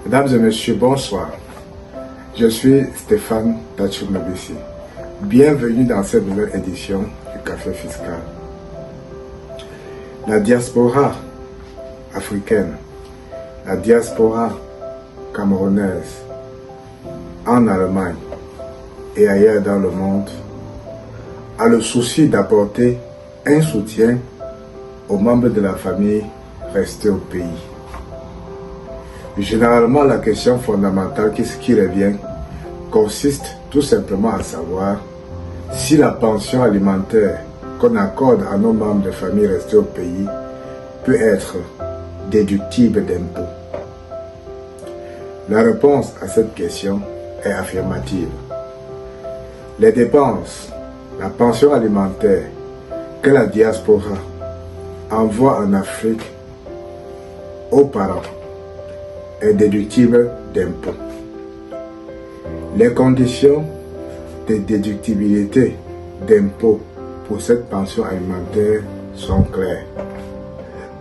Mesdames et messieurs, bonsoir. Je suis Stéphane Tachou-Mabessi. Bienvenue dans cette nouvelle édition du Café Fiscal. La diaspora africaine, la diaspora camerounaise, en Allemagne et ailleurs dans le monde, a le souci d'apporter un soutien aux membres de la famille restés au pays. Généralement, la question fondamentale qui revient consiste tout simplement à savoir si la pension alimentaire qu'on accorde à nos membres de famille restés au pays peut être déductible d'impôts. La réponse à cette question est affirmative. Les dépenses, la pension alimentaire que la diaspora envoie en Afrique aux parents est déductible d'impôts. Les conditions de déductibilité d'impôts pour cette pension alimentaire sont claires.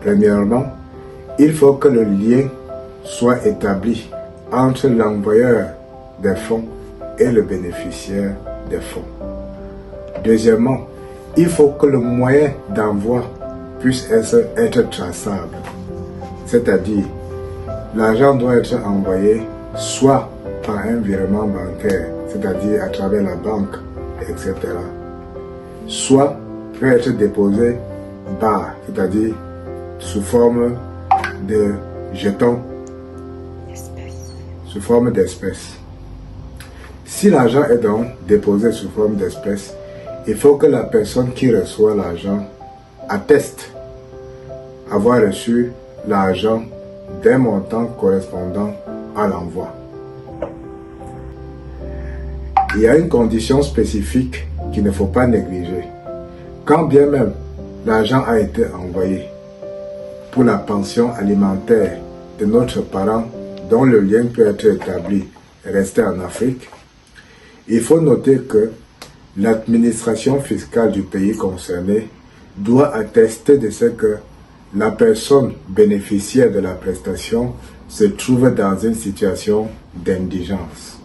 Premièrement, il faut que le lien soit établi entre l'envoyeur des fonds et le bénéficiaire des fonds. Deuxièmement, il faut que le moyen d'envoi puisse être traçable, c'est-à-dire l'argent doit être envoyé soit par un virement bancaire, c'est-à-dire à travers la banque, etc. Soit peut être déposé bas, c'est-à-dire sous forme de jetons, sous forme d'espèces. Si l'argent est donc déposé sous forme d'espèces, il faut que la personne qui reçoit l'argent atteste avoir reçu l'argent d'un montant correspondant à l'envoi. Il y a une condition spécifique qu'il ne faut pas négliger. Quand bien même l'argent a été envoyé pour la pension alimentaire de notre parent dont le lien peut être établi et rester en Afrique, il faut noter que l'administration fiscale du pays concerné doit attester de ce que la personne bénéficiaire de la prestation se trouve dans une situation d'indigence.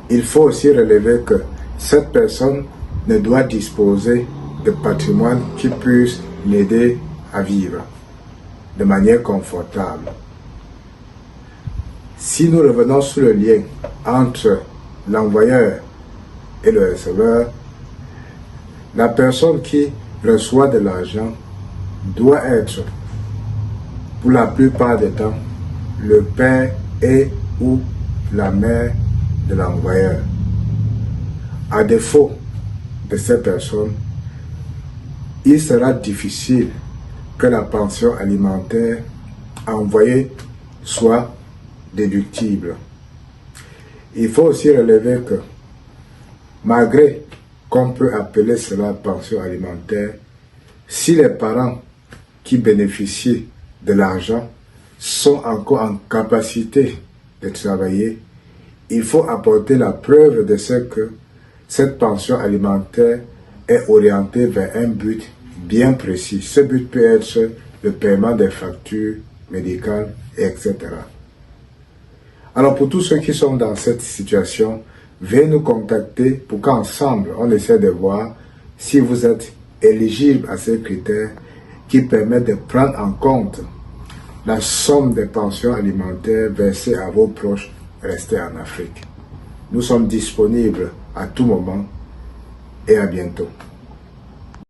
Il faut aussi relever que cette personne ne doit disposer de patrimoine qui puisse l'aider à vivre de manière confortable. Si nous revenons sur le lien entre l'envoyeur et le receveur, la personne qui reçoit de l'argent doit être, pour la plupart des temps, le père et ou la mère de l'envoyeur. À défaut de ces personnes, il sera difficile que la pension alimentaire envoyée soit déductible. Il faut aussi relever que, malgré qu'on peut appeler cela pension alimentaire, si les parents qui bénéficient de l'argent sont encore en capacité de travailler, il faut apporter la preuve de ce que cette pension alimentaire est orientée vers un but bien précis. Ce but peut être le paiement des factures médicales, etc. Alors pour tous ceux qui sont dans cette situation, veuillez nous contacter pour qu'ensemble on essaie de voir si vous êtes éligible à ces critères qui permettent de prendre en compte la somme des pensions alimentaires versées à vos proches restés en Afrique. Nous sommes disponibles à tout moment et à bientôt.